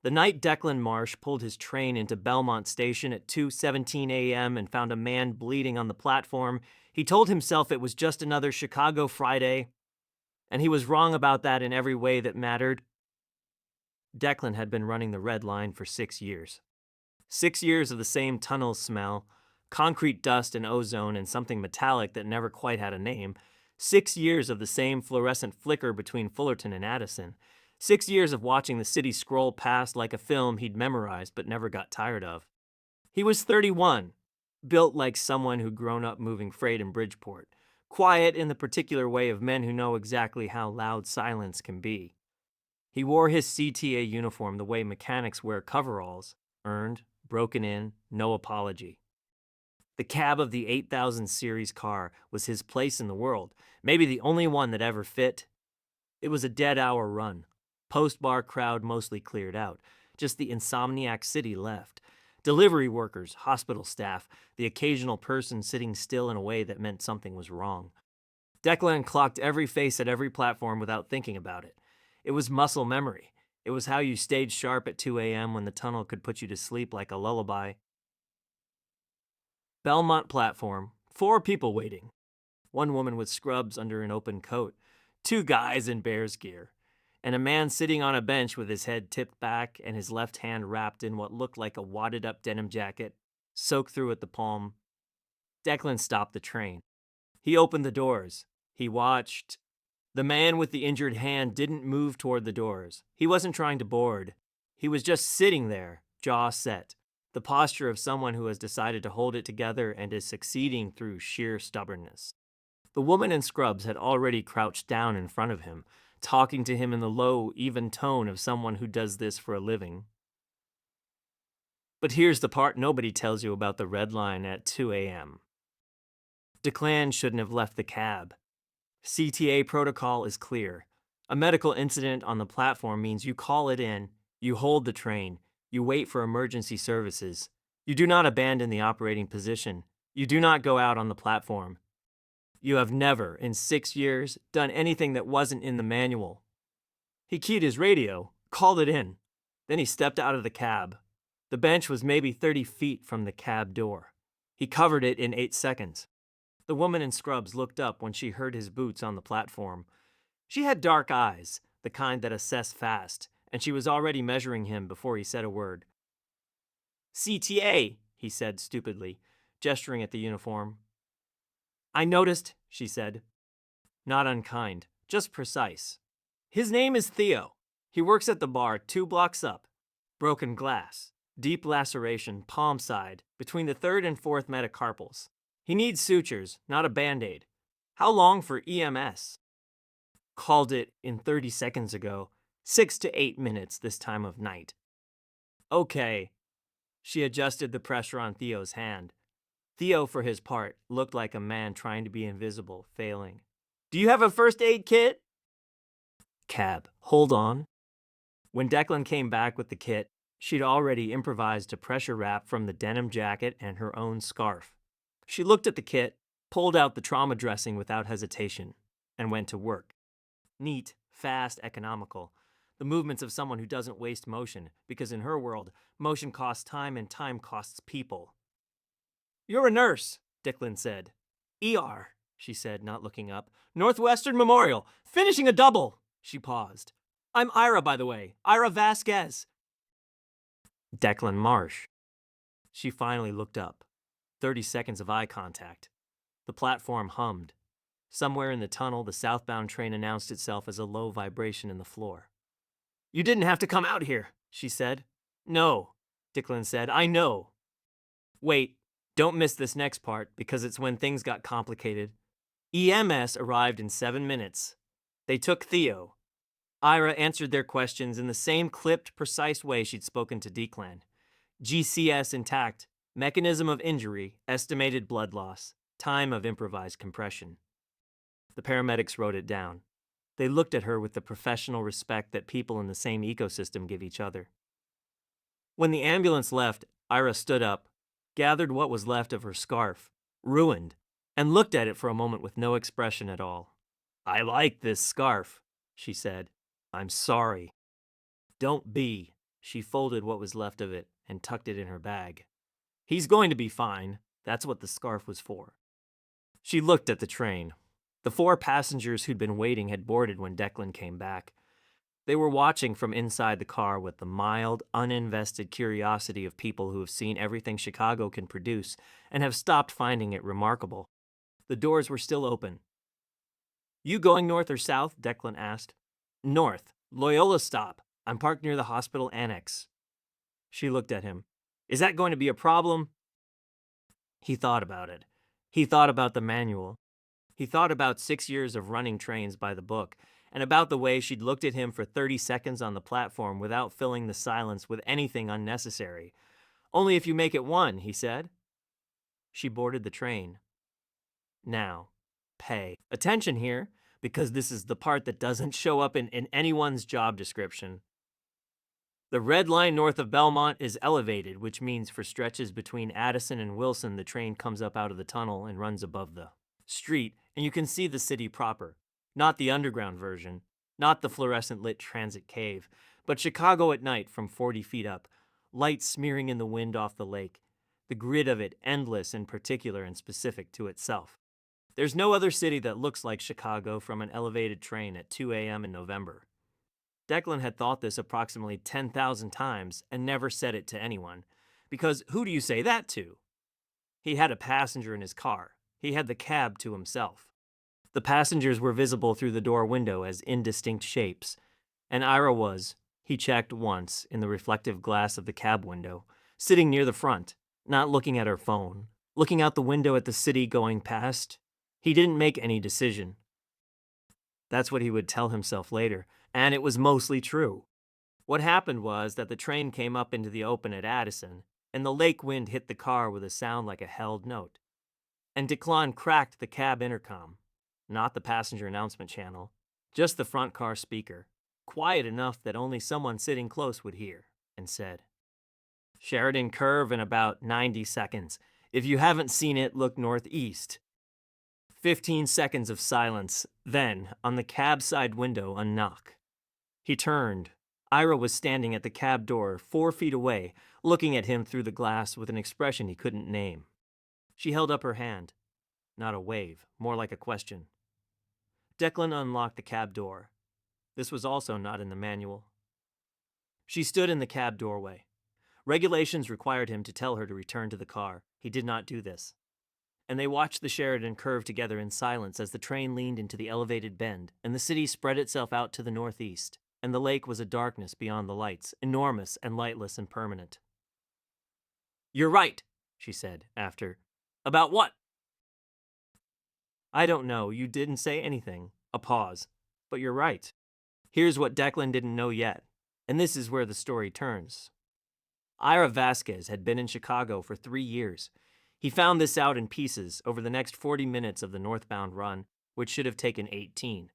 The night Declan Marsh pulled his train into Belmont station at 2:17 a.m. and found a man bleeding on the platform, he told himself it was just another Chicago Friday, and he was wrong about that in every way that mattered. Declan had been running the Red Line for 6 years. 6 years of the same tunnel smell, concrete dust and ozone and something metallic that never quite had a name. 6 years of the same fluorescent flicker between Fullerton and Addison. 6 years of watching the city scroll past like a film he'd memorized but never got tired of. He was 31, built like someone who'd grown up moving freight in Bridgeport, quiet in the particular way of men who know exactly how loud silence can be. He wore his CTA uniform the way mechanics wear coveralls, earned, broken in, no apology. The cab of the 8000 series car was his place in the world, maybe the only one that ever fit. It was a dead-hour run. Post-bar crowd mostly cleared out. Just the insomniac city left. Delivery workers, hospital staff, the occasional person sitting still in a way that meant something was wrong. Declan clocked every face at every platform without thinking about it. It was muscle memory. It was how you stayed sharp at 2 a.m. when the tunnel could put you to sleep like a lullaby. Belmont platform, 4 people waiting. 1 woman with scrubs under an open coat, 2 guys in bear's gear, and a man sitting on a bench with his head tipped back and his left hand wrapped in what looked like a wadded-up denim jacket, soaked through at the palm. Declan stopped the train. He opened the doors. He watched. The man with the injured hand didn't move toward the doors. He wasn't trying to board. He was just sitting there, jaw set, the posture of someone who has decided to hold it together and is succeeding through sheer stubbornness. The woman in scrubs had already crouched down in front of him, talking to him in the low, even tone of someone who does this for a living. But here's the part nobody tells you about the Red Line at 2 a.m. Declan shouldn't have left the cab. CTA protocol is clear. A medical incident on the platform means you call it in, you hold the train, you wait for emergency services. You do not abandon the operating position. You do not go out on the platform. You have never, in 6 years, done anything that wasn't in the manual. He keyed his radio, called it in. Then he stepped out of the cab. The bench was maybe 30 feet from the cab door. He covered it in 8 seconds. The woman in scrubs looked up when she heard his boots on the platform. She had dark eyes, the kind that assess fast, and she was already measuring him before he said a word. CTA, he said stupidly, gesturing at the uniform. I noticed, she said. Not unkind, just precise. His name is Theo. He works at the bar 2 blocks up. Broken glass, deep laceration, palm side, between the 3rd and 4th metacarpals. He needs sutures, not a Band-Aid. How long for EMS? Called it in 30 seconds ago. 6 to 8 minutes this time of night. Okay. She adjusted the pressure on Theo's hand. Theo, for his part, looked like a man trying to be invisible, failing. Do you have a first aid kit? Cab, hold on. When Declan came back with the kit, she'd already improvised a pressure wrap from the denim jacket and her own scarf. She looked at the kit, pulled out the trauma dressing without hesitation, and went to work. Neat, fast, economical. The movements of someone who doesn't waste motion, because in her world, motion costs time and time costs people. You're a nurse, Declan said. ER, she said, not looking up. Northwestern Memorial, finishing a double. She paused. I'm Ira, by the way, Ira Vasquez. Declan Marsh. She finally looked up. 30 seconds of eye contact. The platform hummed. Somewhere in the tunnel, the southbound train announced itself as a low vibration in the floor. You didn't have to come out here, she said. No, Declan said, I know. Wait, don't miss this next part, because it's when things got complicated. EMS arrived in 7 minutes. They took Theo. Ira answered their questions in the same clipped, precise way she'd spoken to Declan. GCS intact. Mechanism of injury, estimated blood loss, time of improvised compression. The paramedics wrote it down. They looked at her with the professional respect that people in the same ecosystem give each other. When the ambulance left, Ira stood up, gathered what was left of her scarf, ruined, and looked at it for a moment with no expression at all. I like this scarf, she said. I'm sorry. Don't be, She folded what was left of it and tucked it in her bag. He's going to be fine. That's what the scarf was for. She looked at the train. The 4 passengers who'd been waiting had boarded when Declan came back. They were watching from inside the car with the mild, uninvested curiosity of people who have seen everything Chicago can produce and have stopped finding it remarkable. The doors were still open. You going north or south? Declan asked. North. Loyola stop. I'm parked near the hospital annex. She looked at him. Is that going to be a problem? He thought about it. He thought about the manual. He thought about 6 years of running trains by the book, and about the way she'd looked at him for 30 seconds on the platform without filling the silence with anything unnecessary. Only if you make it 1, he said. She boarded the train. Now, pay attention here, because this is the part that doesn't show up in anyone's job description. The red line north of Belmont is elevated, which means for stretches between Addison and Wilson, the train comes up out of the tunnel and runs above the street, and you can see the city proper. Not the underground version, not the fluorescent lit transit cave, but Chicago at night from 40 feet up, light smearing in the wind off the lake, the grid of it endless and particular and specific to itself. There's no other city that looks like Chicago from an elevated train at 2 a.m. in November. Declan had thought this approximately 10,000 times and never said it to anyone, because who do you say that to? He had a passenger in his car. He had the cab to himself. The passengers were visible through the door window as indistinct shapes, and Ira was, he checked once in the reflective glass of the cab window, sitting near the front, not looking at her phone, looking out the window at the city going past. He didn't make any decision. That's what he would tell himself later, and it was mostly true. What happened was that the train came up into the open at Addison, and the lake wind hit the car with a sound like a held note. And Declan cracked the cab intercom, not the passenger announcement channel, just the front car speaker, quiet enough that only someone sitting close would hear, and said, Sheridan Curve in about 90 seconds. If you haven't seen it, look northeast. 15 seconds of silence, then, on the cab side window, a knock. He turned. Ira was standing at the cab door, 4 feet away, looking at him through the glass with an expression he couldn't name. She held up her hand. Not a wave, more like a question. Declan unlocked the cab door. This was also not in the manual. She stood in the cab doorway. Regulations required him to tell her to return to the car. He did not do this. And they watched the Sheridan Curve together in silence as the train leaned into the elevated bend, and the city spread itself out to the northeast, and the lake was a darkness beyond the lights, enormous and lightless and permanent. You're right, she said, after. About what? I don't know. You didn't say anything. A pause. But you're right. Here's what Declan didn't know yet, and this is where the story turns. Ira Vasquez had been in Chicago for 3 years. He found this out in pieces over the next 40 minutes of the northbound run, which should have taken 18.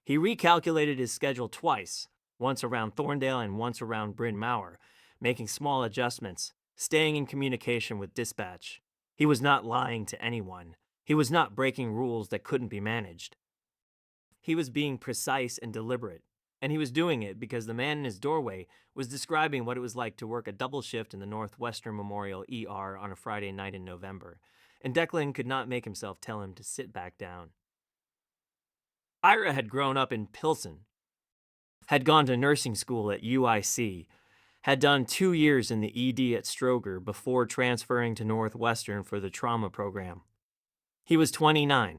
He recalculated his schedule twice, once around Thorndale and once around Bryn Mawr, making small adjustments, staying in communication with dispatch. He was not lying to anyone. He was not breaking rules that couldn't be managed. He was being precise and deliberate, and he was doing it because the man in his doorway was describing what it was like to work a double shift in the Northwestern Memorial ER on a Friday night in November, and Declan could not make himself tell him to sit back down. Ira had grown up in Pilsen, had gone to nursing school at UIC, had done 2 years in the ED at Stroger before transferring to Northwestern for the trauma program. He was 29.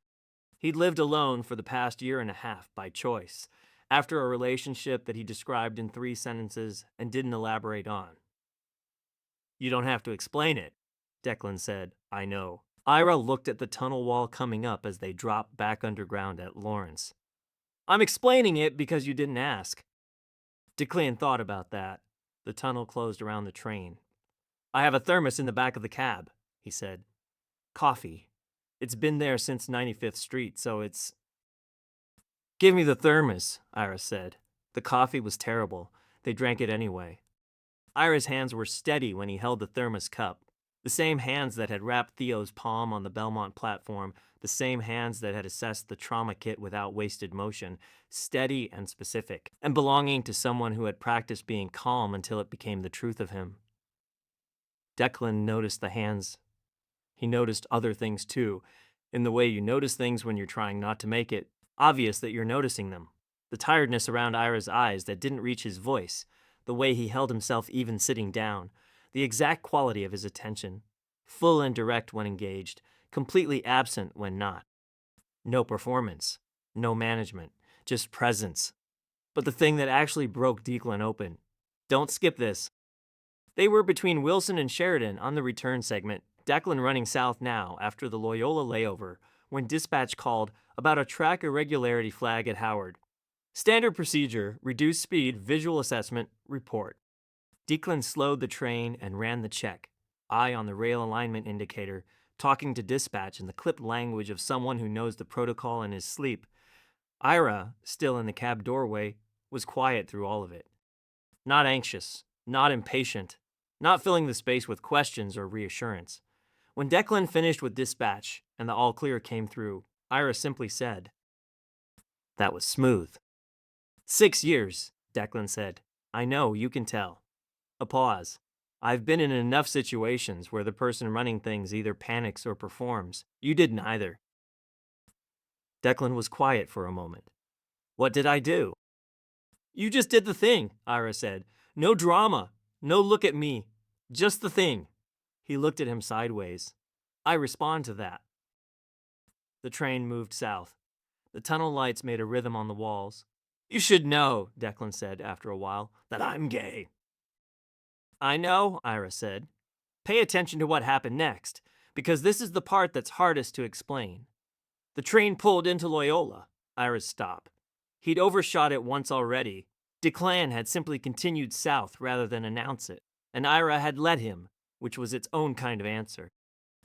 He'd lived alone for the past year and a half by choice, after a relationship that he described in 3 sentences and didn't elaborate on. You don't have to explain it, Declan said. I know. Ira looked at the tunnel wall coming up as they dropped back underground at Lawrence. I'm explaining it because you didn't ask. Declan thought about that. The tunnel closed around the train. I have a thermos in the back of the cab, he said. Coffee. It's been there since 95th Street, so it's... Give me the thermos, Ira said. The coffee was terrible. They drank it anyway. Ira's hands were steady when he held the thermos cup. The same hands that had wrapped Theo's palm on the Belmont platform, the same hands that had assessed the trauma kit without wasted motion, steady and specific, and belonging to someone who had practiced being calm until it became the truth of him. Declan noticed the hands. He noticed other things too, in the way you notice things when you're trying not to make it obvious that you're noticing them. The tiredness around Ira's eyes that didn't reach his voice, the way he held himself even sitting down, the exact quality of his attention, full and direct when engaged, completely absent when not. No performance, no management, just presence. But the thing that actually broke Declan open. Don't skip this. They were between Wilson and Sheridan on the return segment, Declan running south now after the Loyola layover, when dispatch called about a track irregularity flag at Howard. Standard procedure, reduced speed, visual assessment, report. Declan slowed the train and ran the check, eye on the rail alignment indicator, talking to dispatch in the clipped language of someone who knows the protocol in his sleep. Ira, still in the cab doorway, was quiet through all of it. Not anxious, not impatient, not filling the space with questions or reassurance. When Declan finished with dispatch and the all clear came through, Ira simply said, "That was smooth." 6 years, Declan said. "I know, you can tell." A pause. "I've been in enough situations where the person running things either panics or performs. You did neither." Declan was quiet for a moment. "What did I do?" "You just did the thing," Ira said. "No drama. No look at me. Just the thing." He looked at him sideways. "I respond to that." The train moved south. The tunnel lights made a rhythm on the walls. "You should know," Declan said after a while, "that I'm gay." "I know," Ira said. "Pay attention to what happened next, because this is the part that's hardest to explain." The train pulled into Loyola, Ira's stop. He'd overshot it once already. Declan had simply continued south rather than announce it, and Ira had let him, which was its own kind of answer.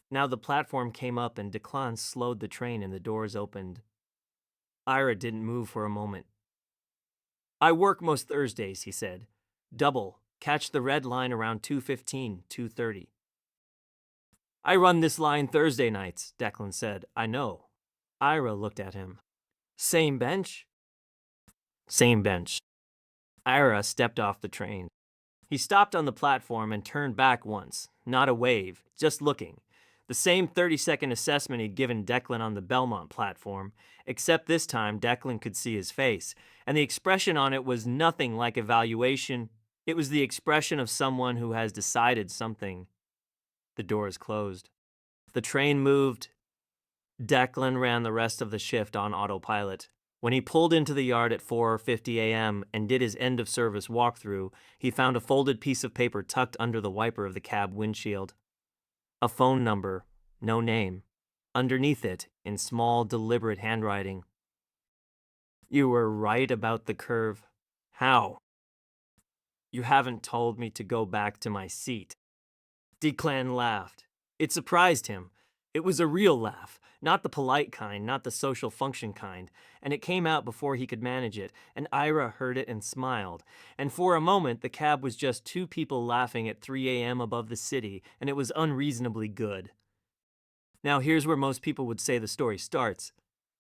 Now the platform came up and Declan slowed the train and the doors opened. Ira didn't move for a moment. "I work most Thursdays," he said. "Double. Catch the red line around 2:15, 2:30. "I run this line Thursday nights," Declan said. "I know." Ira looked at him. "Same bench?" "Same bench." Ira stepped off the train. He stopped on the platform and turned back once. Not a wave, just looking. The same 30-second assessment he'd given Declan on the Belmont platform, except this time Declan could see his face, and the expression on it was nothing like evaluation. It was the expression of someone who has decided something. The doors closed. The train moved. Declan ran the rest of the shift on autopilot. When he pulled into the yard at 4:50 a.m. and did his end-of-service walkthrough, he found a folded piece of paper tucked under the wiper of the cab windshield. A phone number, no name. Underneath it, in small, deliberate handwriting. "You were right about the curve." "How?" "You haven't told me to go back to my seat." Declan laughed. It surprised him. It was a real laugh, not the polite kind, not the social function kind, and it came out before he could manage it, and Ira heard it and smiled. And for a moment, the cab was just two people laughing at 3 a.m. above the city, and it was unreasonably good. Now here's where most people would say the story starts,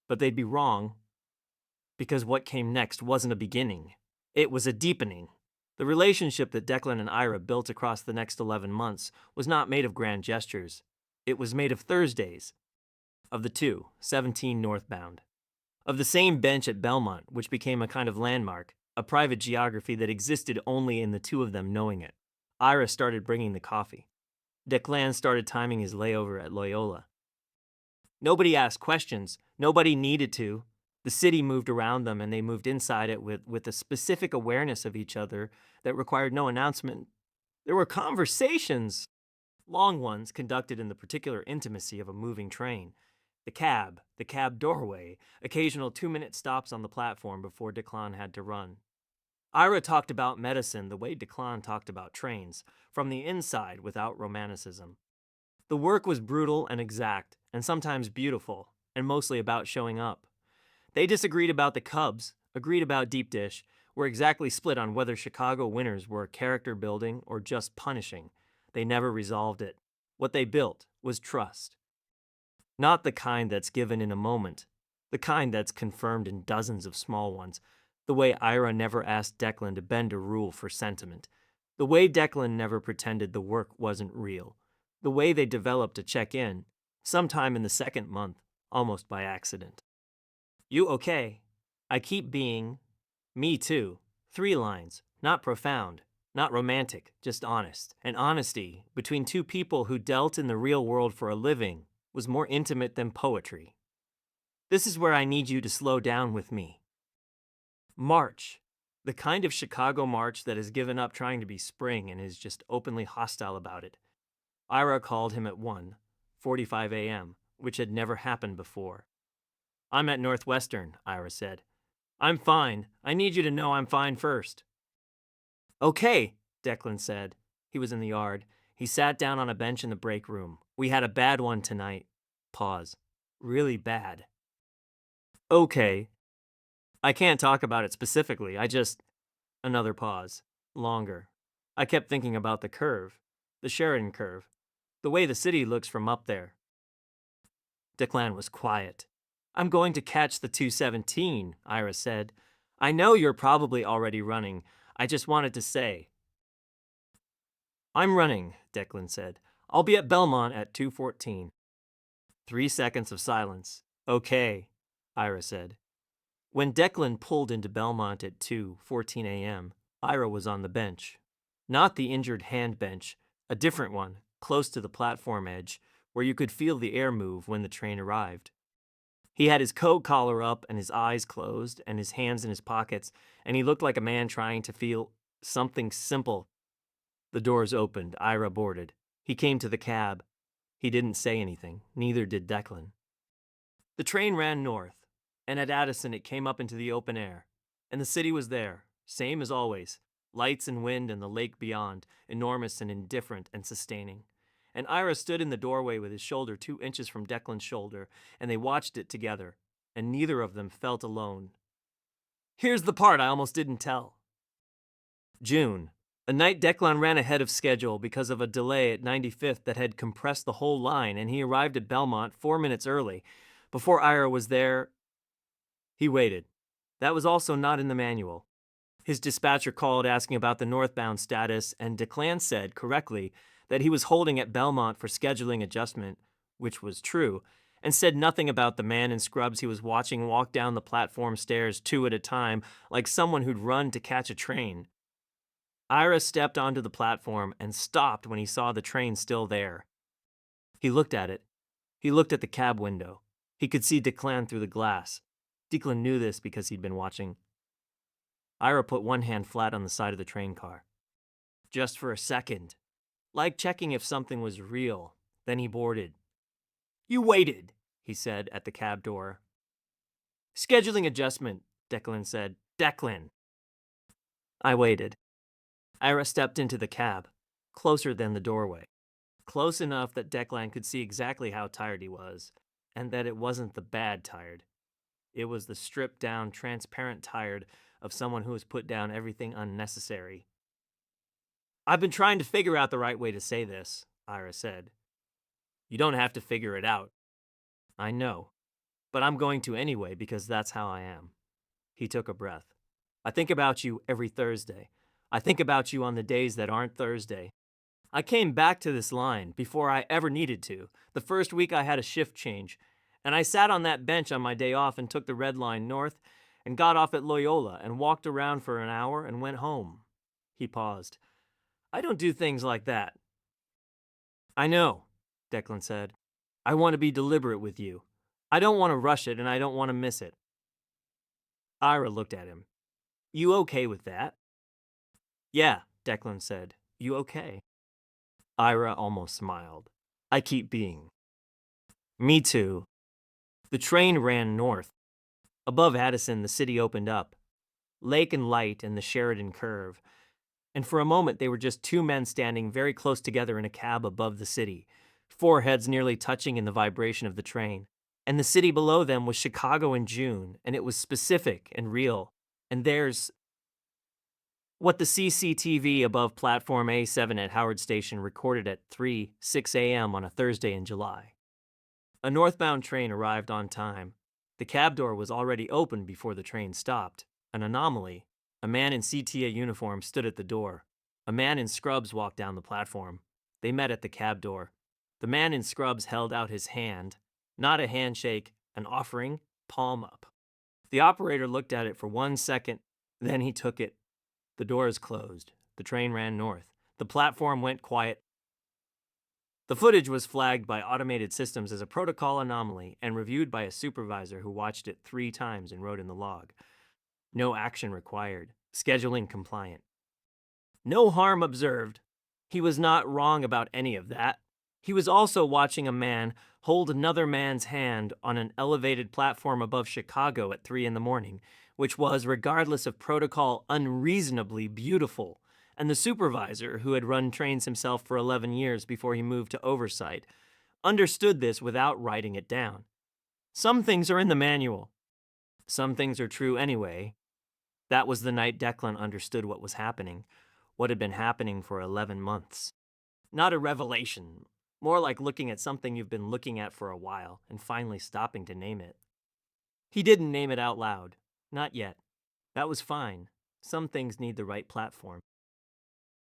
but they'd be wrong, because what came next wasn't a beginning. It was a deepening. The relationship that Declan and Ira built across the next 11 months was not made of grand gestures. It was made of Thursdays. Of the two, 17 northbound. Of the same bench at Belmont, which became a kind of landmark, a private geography that existed only in the two of them knowing it. Ira started bringing the coffee. Declan started timing his layover at Loyola. Nobody asked questions. Nobody needed to. The city moved around them, and they moved inside it with a specific awareness of each other that required no announcement. There were conversations. Long ones conducted in the particular intimacy of a moving train. The cab doorway, occasional 2-minute stops on the platform before Declan had to run. Ira talked about medicine the way Declan talked about trains, from the inside without romanticism. The work was brutal and exact, and sometimes beautiful, and mostly about showing up. They disagreed about the Cubs, agreed about deep dish, were exactly split on whether Chicago winners were character building or just punishing. They never resolved it. What they built was trust. Not the kind that's given in a moment, the kind that's confirmed in dozens of small ones. The way Ira never asked Declan to bend a rule for sentiment. The way Declan never pretended the work wasn't real. The way they developed a check-in, sometime in the second month, almost by accident. You okay? I keep being. Me too. 3 lines, not profound, not romantic, just honest. And honesty, between two people who dealt in the real world for a living, was more intimate than poetry. This is where I need you to slow down with me. March. The kind of Chicago March that has given up trying to be spring and is just openly hostile about it. Ira called him at 1:45 a.m., which had never happened before. I'm at Northwestern, Ira said. I'm fine. I need you to know I'm fine first. Okay, Declan said. He was in the yard. He sat down on a bench in the break room. We had a bad one tonight. Pause. Really bad. Okay. I can't talk about it specifically. Another pause. Longer. I kept thinking about the curve. The Sheridan curve. The way the city looks from up there. Declan was quiet. I'm going to catch the 2:17, Ira said. I know you're probably already running. I just wanted to say. I'm running, Declan said. I'll be at Belmont at 2:14. 3 seconds of silence. Okay, Ira said. When Declan pulled into Belmont at 2:14 a.m., Ira was on the bench. Not the injured hand bench, a different one, close to the platform edge, where you could feel the air move when the train arrived. He had his coat collar up and his eyes closed and his hands in his pockets, and he looked like a man trying to feel something simple. The doors opened. Ira boarded. He came to the cab. He didn't say anything. Neither did Declan. The train ran north, and at Addison it came up into the open air. And the city was there, same as always. Lights and wind and the lake beyond, enormous and indifferent and sustaining. And Ira stood in the doorway with his shoulder 2 inches from Declan's shoulder, and they watched it together, and neither of them felt alone. Here's the part I almost didn't tell. June. A night Declan ran ahead of schedule because of a delay at 95th that had compressed the whole line, and he arrived at Belmont 4 minutes early. Before Ira was there, he waited. That was also not in the manual. His dispatcher called asking about the northbound status, and Declan said, correctly, that he was holding at Belmont for scheduling adjustment, which was true, and said nothing about the man in scrubs he was watching walk down the platform stairs 2 at a time, like someone who'd run to catch a train. Ira stepped onto the platform and stopped when he saw the train still there. He looked at it. He looked at the cab window. He could see Declan through the glass. Declan knew this because he'd been watching. Ira put one hand flat on the side of the train car. Just for a second. Like checking if something was real. Then he boarded. You waited, he said at the cab door. Scheduling adjustment, Declan said. Declan. I waited. Ira stepped into the cab, closer than the doorway. Close enough that Declan could see exactly how tired he was, and that it wasn't the bad tired. It was the stripped-down, transparent tired of someone who has put down everything unnecessary. I've been trying to figure out the right way to say this, Ira said. You don't have to figure it out. I know, but I'm going to anyway because that's how I am. He took a breath. I think about you every Thursday. I think about you on the days that aren't Thursday. I came back to this line before I ever needed to, the first week I had a shift change, and I sat on that bench on my day off and took the red line north and got off at Loyola and walked around for an hour and went home. He paused. I don't do things like that. I know, Declan said. I want to be deliberate with you. I don't want to rush it and I don't want to miss it. Ira looked at him. You okay with that? Yeah, Declan said. You okay? Ira almost smiled. I keep being. Me too. The train ran north. Above Addison, the city opened up. Lake and light and the Sheridan curve. And for a moment, they were just 2 men standing very close together in a cab above the city, foreheads nearly touching in the vibration of the train. And the city below them was Chicago in June, and it was specific and real. And theirs What the CCTV above platform A7 at Howard Station recorded at 3:06 a.m. on a Thursday in July. A northbound train arrived on time. The cab door was already open before the train stopped. An anomaly. A man in CTA uniform stood at the door. A man in scrubs walked down the platform. They met at the cab door. The man in scrubs held out his hand. Not a handshake, an offering, palm up. The operator looked at it for 1 second, then he took it. The doors closed. The train ran north. The platform went quiet. The footage was flagged by automated systems as a protocol anomaly and reviewed by a supervisor who watched it 3 times and wrote in the log. No action required. Scheduling compliant. No harm observed. He was not wrong about any of that. He was also watching a man hold another man's hand on an elevated platform above Chicago at 3 in the morning, which was, regardless of protocol, unreasonably beautiful. And the supervisor, who had run trains himself for 11 years before he moved to oversight, understood this without writing it down. Some things are in the manual. Some things are true anyway. That was the night Declan understood what was happening, what had been happening for 11 months. Not a revelation, more like looking at something you've been looking at for a while and finally stopping to name it. He didn't name it out loud. Not yet. That was fine. Some things need the right platform.